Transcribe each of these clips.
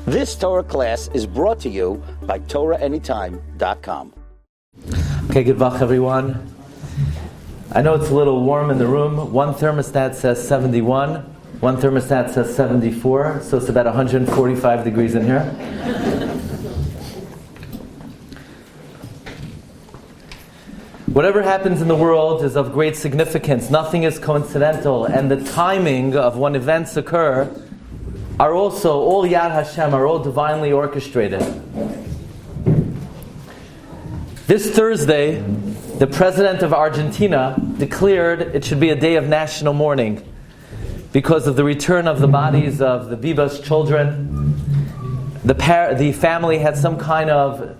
This Torah class is brought to you by TorahAnytime.com. Okay, good luck, everyone. I know it's a little warm in the room. One thermostat says 71, one thermostat says 74, so it's about 145 degrees in here. Whatever happens in the world is of great significance. Nothing is coincidental, and the timing of when events occur are also all Yad Hashem, are all divinely orchestrated. This Thursday, the president of Argentina declared it should be a day of national mourning because of the return of the bodies of the Biba's children. The family had some kind of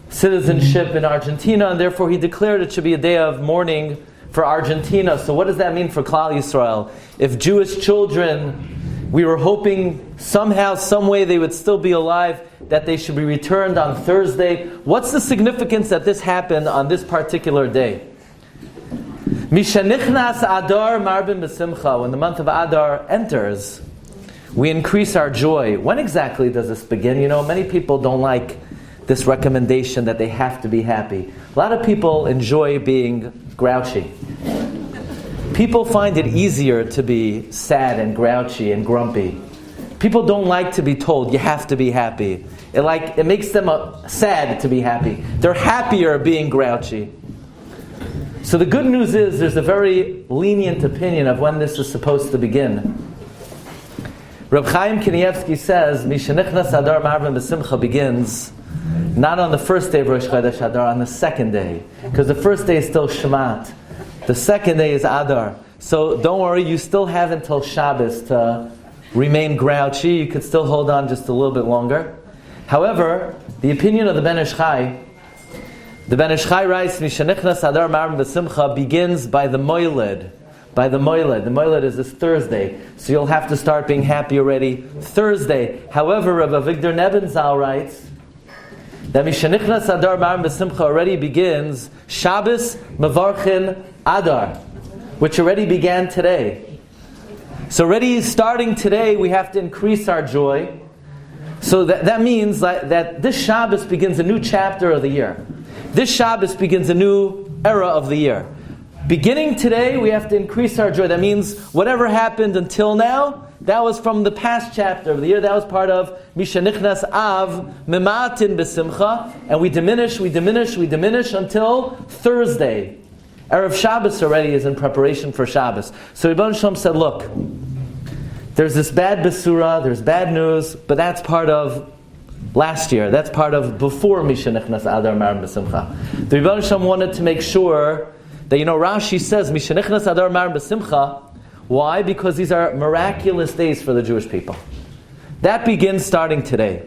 citizenship in Argentina, and therefore he declared it should be a day of mourning for Argentina. So what does that mean for Klal Yisrael? If Jewish children, we were hoping somehow, some way they would still be alive, that they should be returned on Thursday. What's the significance that this happened on this particular day? Mishanichnas Adar marbin b'simcha. When the month of Adar enters, we increase our joy. When exactly does this begin? You know, many people don't like this recommendation that they have to be happy. A lot of people enjoy being grouchy. People find it easier to be sad and grouchy and grumpy. People don't like to be told you have to be happy. It makes them sad to be happy. They're happier being grouchy. So the good news is there's a very lenient opinion of when this is supposed to begin. Reb Chaim Kanievsky says, Mishanichnas Adar Marvin B'Simcha begins not on the first day of Rosh Chodesh Adar, on the second day. Because the first day is still Shemat. The second day is Adar. So don't worry, you still have until Shabbos to remain grouchy. You could still hold on just a little bit longer. However, the opinion of the Ben Ish Chai, the Ben Ish Chai writes, Mishanichnas Adar Marvin B'Simcha begins by the Moiled. By the Moiled. The Moiled is this Thursday. So you'll have to start being happy already Thursday. However, Rabbi Victor Nebenzal writes that Mishanichnas Adar Marvin B'Simcha already begins Shabbos Mevarchin Adar, which already began today. So already starting today, we have to increase our joy. So that means that this Shabbos begins a new chapter of the year. This Shabbos begins a new era of the year. Beginning today, we have to increase our joy. That means whatever happened until now, that was from the past chapter of the year. That was part of Mishanichnas Av Mematin B'Simcha, and we diminish until Thursday. Erev Shabbos already is in preparation for Shabbos. So Rebbeinu Shalom said, look, there's this bad Besura, there's bad news, but that's part of last year. That's part of before Mishanichnas Adar Marvin B'Simcha. The Rebbeinu Shalom wanted to make sure that, Rashi says, Mishanichnas Adar Marvin B'Simcha. Why? Because these are miraculous days for the Jewish people. That begins starting today.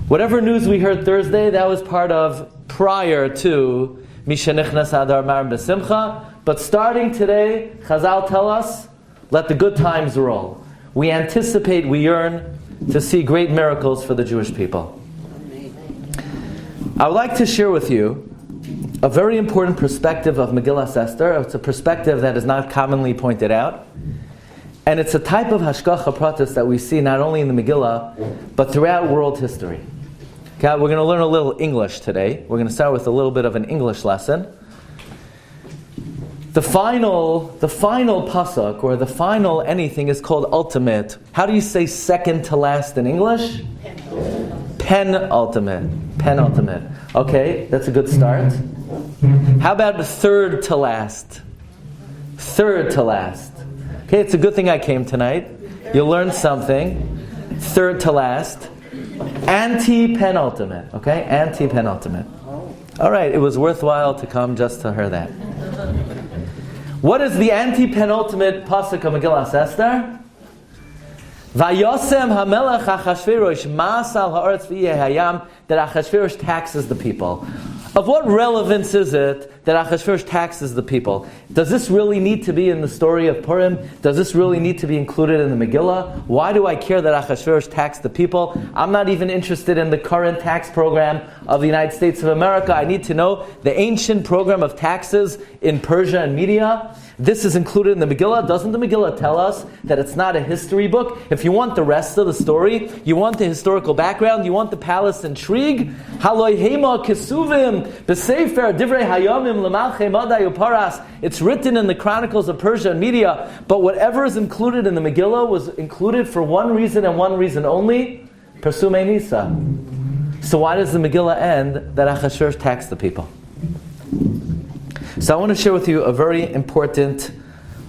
Whatever news we heard Thursday, that was part of prior to Mishanichnas Adar Marvin B'Simcha. But starting today, Chazal tell us, let the good times roll. We anticipate, we yearn to see great miracles for the Jewish people. I would like to share with you a very important perspective of Megillas Esther. It's a perspective that is not commonly pointed out. And it's a type of hashgacha pratis that we see not only in the Megillah, but throughout world history. Okay, we're going to learn a little English today. We're going to start with a little bit of an English lesson. The final pasuk, or the final anything, is called ultimate. How do you say second to last in English? Penultimate. Penultimate. Okay, that's a good start. How about third to last? Third to last. Okay, it's a good thing I came tonight. You learned something. Third to last. Anti-penultimate. Okay, anti-penultimate. All right, it was worthwhile to come just to hear that. What is the anti-penultimate pasuk of Megillas Esther? Vayosem hamelech Achashverosh masal haaretz v'yeh hayam, that Achashverosh taxes the people. Of what relevance is it that Achashverosh taxes the people? Does this really need to be in the story of Purim? Does this really need to be included in the Megillah? Why do I care that Achashverosh taxed the people? I'm not even interested in the current tax program of the United States of America. I need to know the ancient program of taxes in Persia and Media. This is included in the Megillah. Doesn't the Megillah tell us that it's not a history book? If you want the rest of the story, you want the historical background, you want the palace intrigue, Haloi Hema Kesuvim B'Sefer Divrei Hayamim L'Malchei Madai Uparas. It's written in the Chronicles of Persia and Media, but whatever is included in the Megillah was included for one reason and one reason only, Persumei Nisa. So why does the Megillah end that Achashverosh taxed the people? So I want to share with you a very important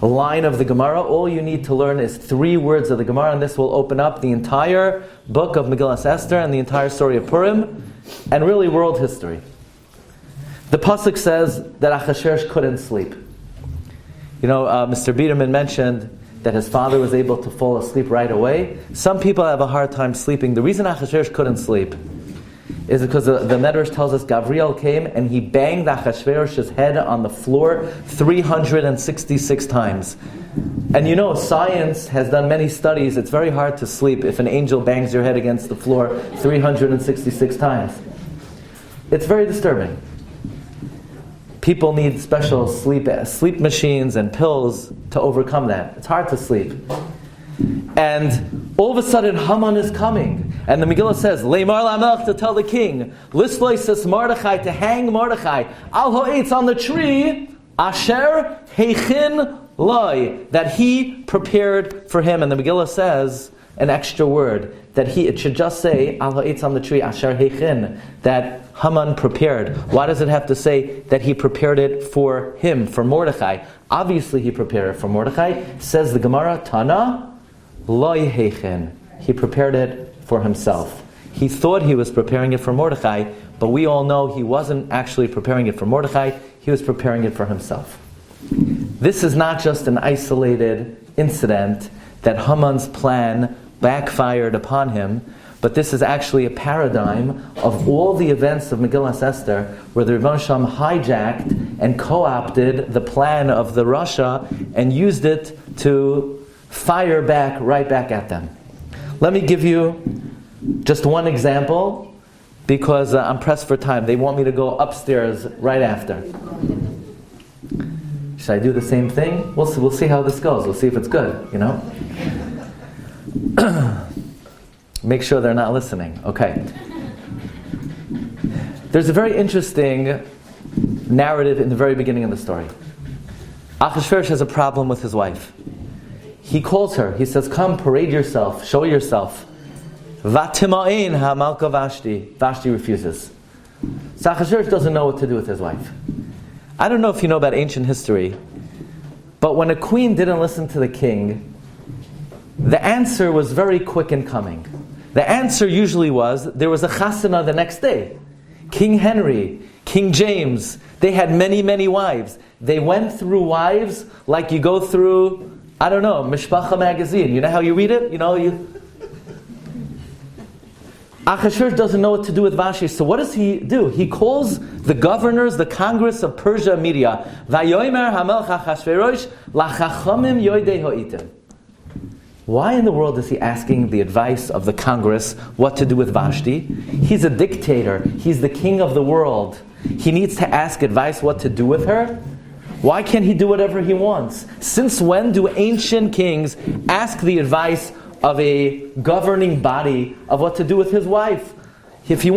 line of the Gemara. All you need to learn is 3 words of the Gemara, and this will open up the entire book of Megillas Esther and the entire story of Purim, and really world history. The pasuk says that Achashverosh couldn't sleep. You know, Mr. Biederman mentioned that his father was able to fall asleep right away. Some people have a hard time sleeping. The reason Achashverosh couldn't sleep is because the Medrash tells us Gabriel came and he banged Achashverosh's head on the floor 366 times. And you know, science has done many studies. It's very hard to sleep if an angel bangs your head against the floor 366 times. It's very disturbing. People need special sleep machines and pills to overcome that. It's hard to sleep. And all of a sudden Haman is coming. And the Megillah says, Leimar Lamelch, to tell the king, Lisloi says Mordechai, to hang Mordechai, Al Ha'etz, on the tree, Asher Heichin Loi, that he prepared for him. And the Megillah says an extra word, that it should just say, Al Ha'etz, on the tree, Asher Heichin, that Haman prepared. Why does it have to say that he prepared it for him, for Mordechai? Obviously he prepared it for Mordechai. Says the Gemara, Tana, Loi Heichen. He prepared it for himself. He thought he was preparing it for Mordechai, but we all know he wasn't actually preparing it for Mordechai, he was preparing it for himself. This is not just an isolated incident that Haman's plan backfired upon him, but this is actually a paradigm of all the events of Megillas Esther, where the Rebbeinu Shalom hijacked and co-opted the plan of the Rasha and used it to fire back, right back at them. Let me give you just one example, because I'm pressed for time. They want me to go upstairs right after. Should I do the same thing? We'll see how this goes. We'll see if it's good, you know? Make sure they're not listening. Okay. There's a very interesting narrative in the very beginning of the story. Achashverosh has a problem with his wife. He calls her. He says, come, parade yourself, show yourself. Vatima'in ha-malka Vashti. Vashti refuses. So Achashverosh doesn't know what to do with his wife. I don't know if you know about ancient history, but when a queen didn't listen to the king, the answer was very quick in coming. The answer usually was, there was a chasana the next day. King Henry, King James, they had many, many wives. They went through wives like you go through, I don't know, Mishpacha magazine. You know how you read it? Achashverosh doesn't know what to do with Vashti, so what does he do? He calls the governors, the Congress of Persia and Media. Vayomer hamelch Achashverosh lachachamim yoidei ho'itim. Why in the world is he asking the advice of the Congress what to do with Vashti? He's a dictator. He's the king of the world. He needs to ask advice what to do with her? Why can't he do whatever he wants? Since when do ancient kings ask the advice of a governing body of what to do with his wife? If he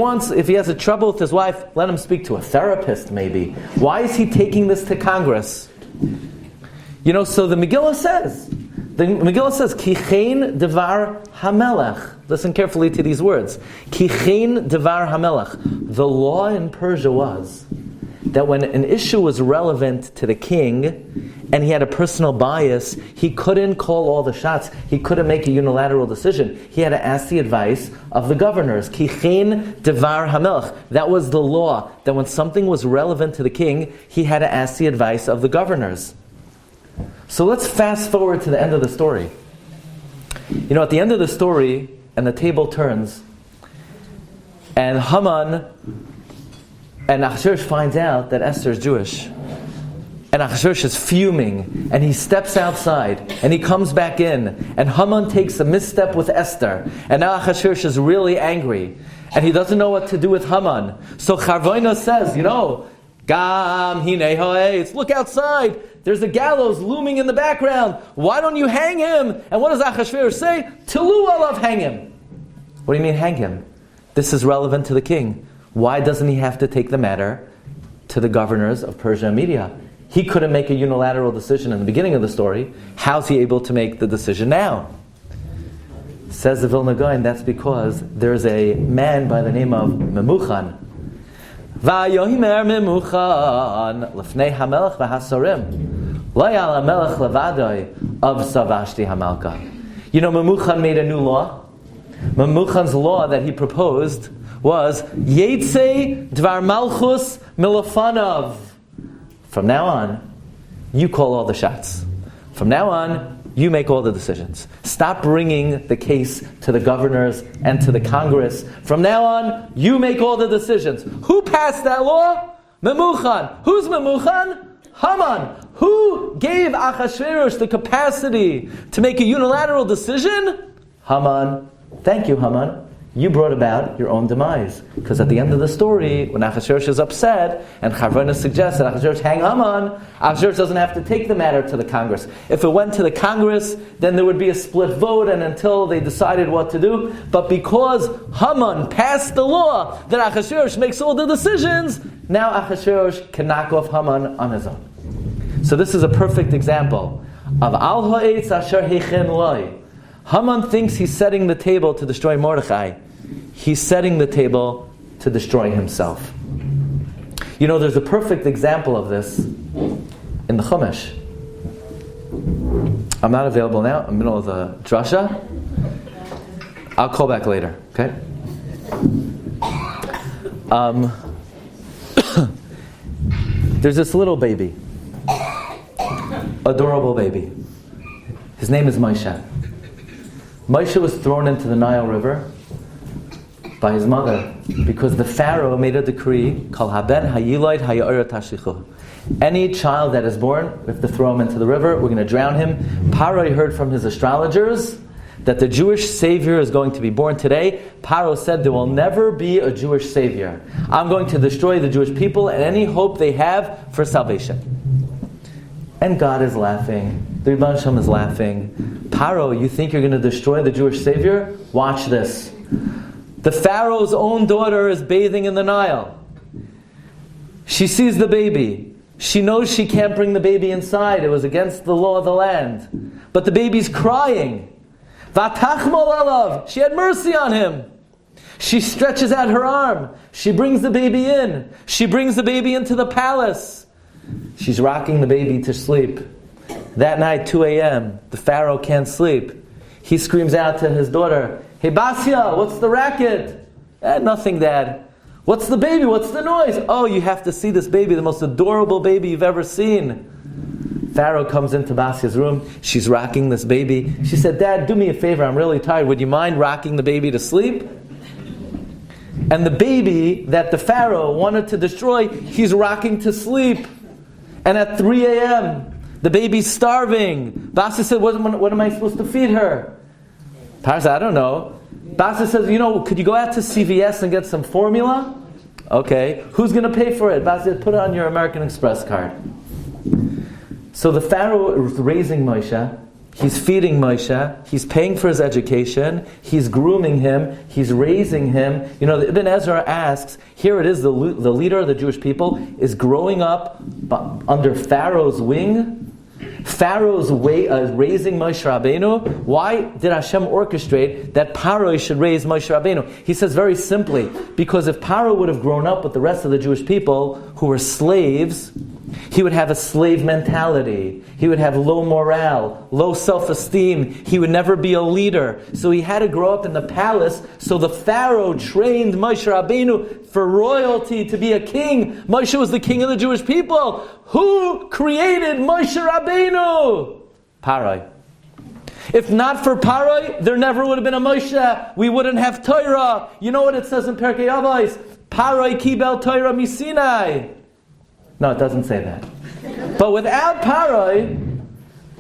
has a trouble with his wife, let him speak to a therapist maybe. Why is he taking this to Congress? So the Megillah says, Kichein devar hamelech. Listen carefully to these words. Kichein devar hamelech. The law in Persia was that when an issue was relevant to the king and he had a personal bias, he couldn't call all the shots. He couldn't make a unilateral decision. He had to ask the advice of the governors. Kichein devar hamelech. That was the law, that when something was relevant to the king, he had to ask the advice of the governors. So let's fast forward to the end of the story. At the end of the story, and the table turns, and Haman and Achashverosh finds out that Esther is Jewish. And Achashverosh is fuming, and he steps outside, and he comes back in, and Haman takes a misstep with Esther, and now Achashverosh is really angry, and he doesn't know what to do with Haman. So Charvoina says, Gam hinei ha'etz. Look outside. There's a gallows looming in the background. Why don't you hang him? And what does Achashverosh say? Tilu alav, hang him. What do you mean hang him? This is relevant to the king. Why doesn't he have to take the matter to the governors of Persia and Media? He couldn't make a unilateral decision in the beginning of the story. How's he able to make the decision now? Says the Vilna Gaon, that's because there's a man by the name of Memuchan. Vayohimer Memuchan lefnei hamelech v'hasarim layal hamelech levadoi of Savashti Hamalka. You know, Memuchan made a new law. Memuchan's law that he proposed was Yetzei Dvar Malchus Milafanav. From now on, you call all the shots. From now on, you make all the decisions. Stop bringing the case to the governors and to the Congress. From now on, you make all the decisions. Who passed that law? Memuchan. Who's Memuchan? Haman. Who gave Achashverosh the capacity to make a unilateral decision? Haman. Thank you, Haman. You brought about your own demise. Because at the end of the story, when Achashverosh is upset, and Charvona suggests that Achashverosh hang Haman, Achashverosh doesn't have to take the matter to the Congress. If it went to the Congress, then there would be a split vote, and until they decided what to do. But because Haman passed the law that Achashverosh makes all the decisions, now Achashverosh can knock off Haman on his own. So this is a perfect example of Al Ha'etz Asher Heichen Loi. Haman thinks he's setting the table to destroy Mordechai. He's setting the table to destroy himself. You know, there's a perfect example of this in the Chumash. I'm not available now. I'm in the middle of the drasha. I'll call back later, okay? There's this little baby. Adorable baby. His name is Moshe. Moshe was thrown into the Nile River by his mother because the Pharaoh made a decree called Haben Hayiloid Haya'ora Tashichu. Any child that is born, we have to throw him into the river, we're going to drown him. Paro heard from his astrologers that the Jewish Savior is going to be born today. Paro said there will never be a Jewish Savior. I'm going to destroy the Jewish people and any hope they have for salvation. And God is laughing. The Rebbe Shem is laughing. Paro, you think you're going to destroy the Jewish Savior? Watch this. The Pharaoh's own daughter is bathing in the Nile. She sees the baby. She knows she can't bring the baby inside. It was against the law of the land. But the baby's crying. Vatachmol alav. She had mercy on him. She stretches out her arm. She brings the baby in. She brings the baby into the palace. She's rocking the baby to sleep. That night, 2 a.m., the Pharaoh can't sleep. He screams out to his daughter, "Hey Basia, what's the racket?" Nothing, Dad. "What's the baby? What's the noise?" "Oh, you have to see this baby, the most adorable baby you've ever seen." Pharaoh comes into Basia's room. She's rocking this baby. She said, "Dad, do me a favor, I'm really tired. Would you mind rocking the baby to sleep?" And the baby that the Pharaoh wanted to destroy, he's rocking to sleep. And at 3 a.m., the baby's starving. Basia said, what am I supposed to feed her? Parsha, I don't know. Basia says, could you go out to CVS and get some formula? Okay. Who's going to pay for it? Basia said, put it on your American Express card. So the Pharaoh is raising Moshe. He's feeding Moshe. He's paying for his education. He's grooming him. He's raising him. The Ibn Ezra asks, here it is, the leader of the Jewish people is growing up under Pharaoh's wing. Pharaoh's raising Moshe Rabbeinu. Why did Hashem orchestrate that Paro should raise Moshe Rabbeinu? He says very simply, because if Paro would have grown up with the rest of the Jewish people who were slaves, he would have a slave mentality. He would have low morale, low self-esteem. He would never be a leader. So he had to grow up in the palace. So the Pharaoh trained Moshe Rabbeinu for royalty to be a king. Moshe was the king of the Jewish people. Who created Moshe Rabbeinu? Parai. If not for Parai, there never would have been a Moshe. We wouldn't have Torah. You know what it says in Perkei Avos? Parai kibel Torah misinai. No, it doesn't say that. But without Parai,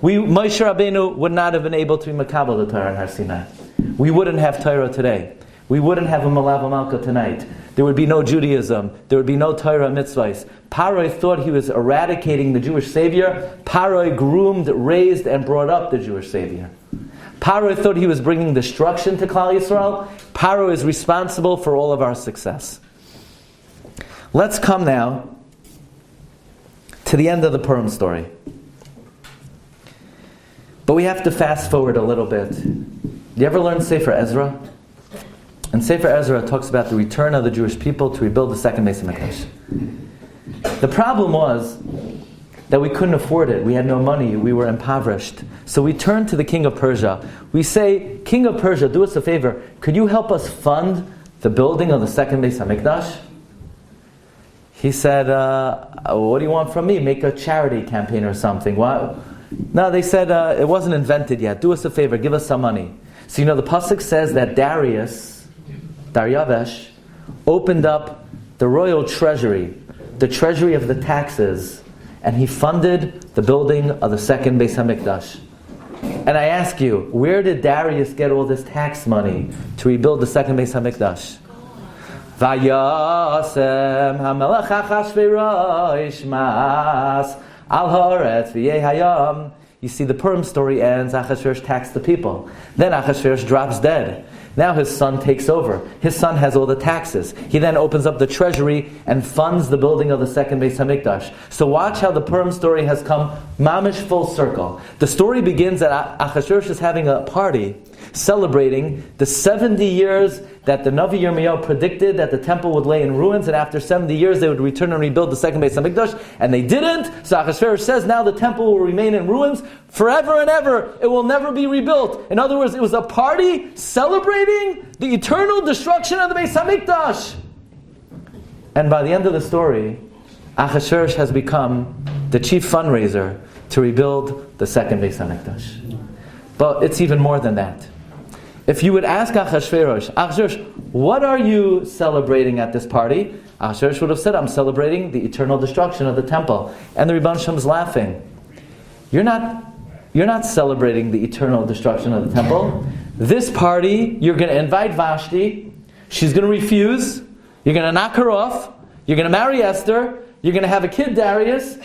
Moshe Rabbeinu would not have been able to be Makabel the Torah in Har Sinai. We wouldn't have Torah today. we wouldn't have a Malav Malka tonight. There would be no Judaism. There would be no Torah mitzvahs. Paroi thought he was eradicating the Jewish Savior. Paroi groomed, raised, and brought up the Jewish Savior. Paroi thought he was bringing destruction to Klal Yisrael. Paroi is responsible for all of our success. Let's come now to the end of the Purim story. But we have to fast forward a little bit. You ever learn Sefer Ezra? And Sefer Ezra talks about the return of the Jewish people to rebuild the second Beis HaMikdash. The problem was that we couldn't afford it. We had no money. We were impoverished. So we turned to the king of Persia. We say, King of Persia, do us a favor. Could you help us fund the building of the second Beis HaMikdash? He said, what do you want from me? Make a charity campaign or something. What? No, they said, it wasn't invented yet. Do us a favor. Give us some money. So the pasuk says that Daryavesh, opened up the royal treasury, the treasury of the taxes, and he funded the building of the second Beis HaMikdash. And I ask you, where did Darius get all this tax money to rebuild the second Beis HaMikdash? Vayasem hamelech Achashverosh mas al haaretz v'yeh hayam. You see, the Purim story ends, Achashverosh taxed the people. Then Achashverosh drops dead. Now his son takes over. His son has all the taxes. He then opens up the treasury and funds the building of the second Beis HaMikdash. So watch how the Purim story has come mamish full circle. The story begins that Achashverosh is having a party celebrating the 70 years that the Navi Yirmiyahu predicted that the temple would lay in ruins, and after 70 years they would return and rebuild the second Beis HaMikdash, and they didn't. So Achashverosh says now the temple will remain in ruins forever and ever. It will never be rebuilt. In other words, it was a party celebrating the eternal destruction of the Beis HaMikdash. And by the end of the story, Achashverosh has become the chief fundraiser to rebuild the second Beis HaMikdash. But it's even more than that. If you would ask Achashverosh, what are you celebrating at this party? Achashverosh would have said, I'm celebrating the eternal destruction of the temple. And the Rebbeinu Shem is laughing. You're not celebrating the eternal destruction of the temple. This party, you're going to invite Vashti. She's going to refuse. You're going to knock her off. You're going to marry Esther. You're going to have a kid, Darius.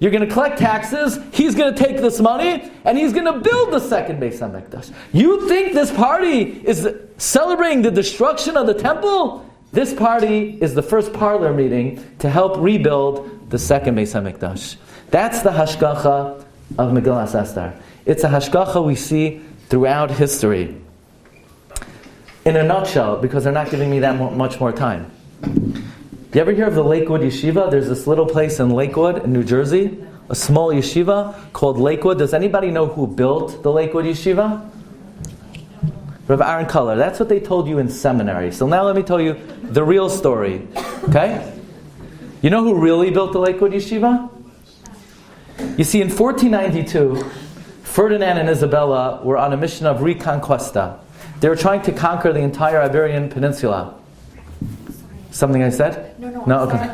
You're going to collect taxes. He's going to take this money, and he's going to build the second Beis HaMikdash. You think this party is celebrating the destruction of the temple? This party is the first parlor meeting to help rebuild the second Beis HaMikdash. That's the hashgacha of Megillas Esther. It's a hashgacha we see throughout history. In a nutshell, because they're not giving me that much more time. You ever hear of the Lakewood Yeshiva? There's this little place in Lakewood, in New Jersey, a small yeshiva called Lakewood. Does anybody know who built the Lakewood Yeshiva? Rav Aaron Kuller. That's what they told you in seminary. So now let me tell you the real story. Okay? You know who really built the Lakewood Yeshiva? You see, in 1492, Ferdinand and Isabella were on a mission of reconquista. They were trying to conquer the entire Iberian Peninsula. Something I said? No, okay.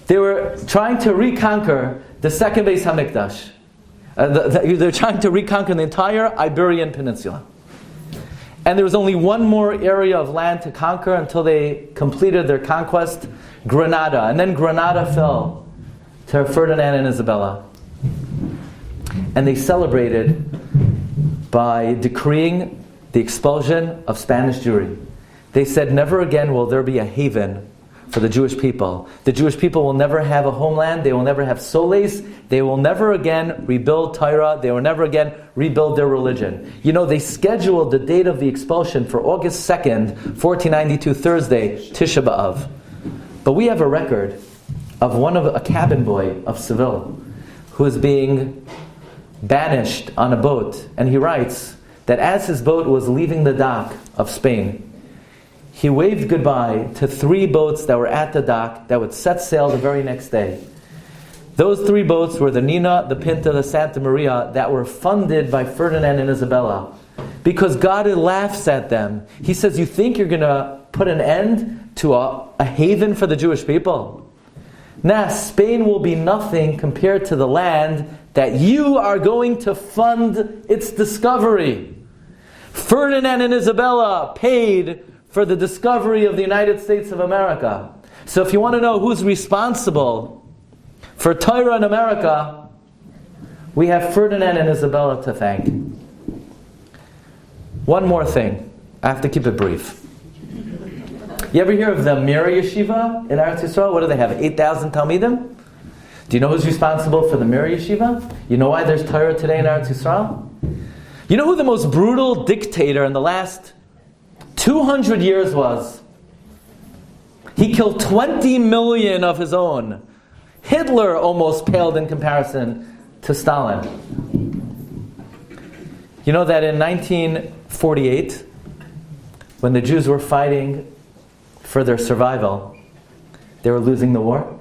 They were trying to reconquer the second Beis HaMikdash. They're trying to reconquer the entire Iberian Peninsula. And there was only one more area of land to conquer until they completed their conquest, Granada. And then Granada fell to Ferdinand and Isabella. And they celebrated by decreeing the expulsion of Spanish Jewry. They said, never again will there be a haven for the Jewish people. The Jewish people will never have a homeland. They will never have soles. They will never again rebuild Torah. They will never again rebuild their religion. They scheduled the date of the expulsion for August 2nd, 1492, Thursday, Tisha B'Av. But we have a record of a cabin boy of Seville who is being banished on a boat. And he writes that as his boat was leaving the dock of Spain, he waved goodbye to 3 boats that were at the dock that would set sail the very next day. Those 3 boats were the Nina, the Pinta, the Santa Maria, that were funded by Ferdinand and Isabella. Because God laughs at them. He says, you think you're going to put an end to a haven for the Jewish people? Nah, Spain will be nothing compared to the land that you are going to fund its discovery. Ferdinand and Isabella paid for the discovery of the United States of America. So if you want to know who's responsible for Torah in America, we have Ferdinand and Isabella to thank. One more thing. I have to keep it brief. You ever hear of the Meir Yeshiva in Eretz Yisrael? What do they have? 8,000 Talmidim? Do you know who's responsible for the Meir Yeshiva? You know why there's Torah today in Eretz Yisrael? You know who the most brutal dictator in the last 200 years was? He killed 20 million of his own. Hitler almost paled in comparison to Stalin. You know that in 1948, when the Jews were fighting for their survival, they were losing the war?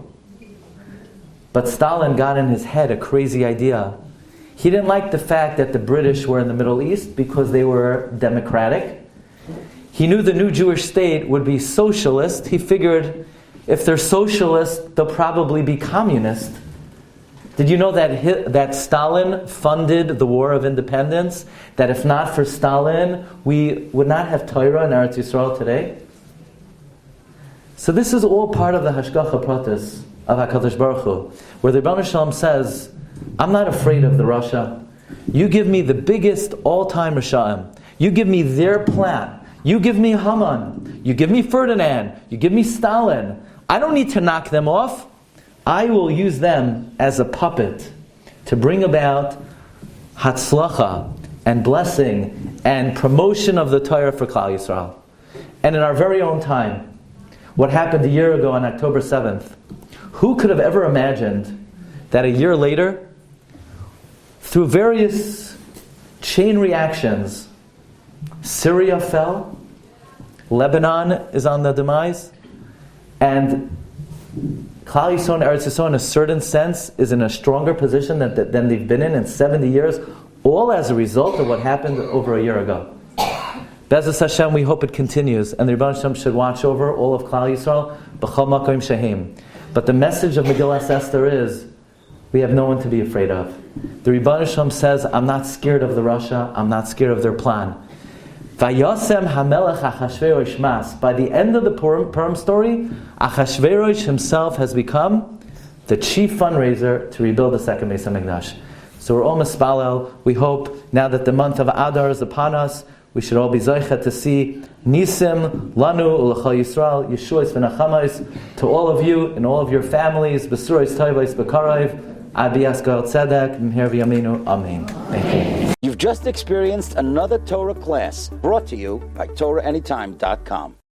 But Stalin got in his head a crazy idea. He didn't like the fact that the British were in the Middle East because they were democratic. He knew the new Jewish state would be socialist. He figured if they're socialist, they'll probably be communist. Did you know that Stalin funded the War of Independence? That if not for Stalin, we would not have Torah in Eretz Yisrael today? So this is all part of the Hashgacha Pratis of HaKadosh Baruch Hu, where the Rebbeinu Shalom says, I'm not afraid of the Russia. You give me the biggest all-time Risha'im. You give me their plan. You give me Haman. You give me Ferdinand. You give me Stalin. I don't need to knock them off. I will use them as a puppet to bring about Hatzlacha and blessing and promotion of the Torah for Klal Yisrael. And in our very own time, what happened a year ago on October 7th, who could have ever imagined that a year later, through various chain reactions, Syria fell, Lebanon is on the demise, and Klal Yisrael and Eretz Yisrael in a certain sense is in a stronger position than they've been in 70 years, all as a result of what happened over a year ago. Be'ezus Hashem, we hope it continues, and the Rebbeinu Shalom should watch over all of Klal Yisrael, b'chol makom shehim. But the message of Megillas Esther is, we have no one to be afraid of. The Rebbeinu Shalom says, I'm not scared of the Russia, I'm not scared of their plan. Vayasem hamelech Achashverosh mas. By the end of the Purim story, Achashverosh himself has become the chief fundraiser to rebuild the second Beis HaMikdash. So we're all mispalel. We hope now that the month of Adar is upon us, we should all be zoichet to see Nisim, Lanu, Ulachal Yisrael, Yeshuas v'Nachamais, to all of you and all of your families, Besurais Toivais Bekaraiv, Abiyas Gal Tzedek, Mher v'Yaminu, Amen. Thank you. You've just experienced another Torah class brought to you by TorahAnytime.com.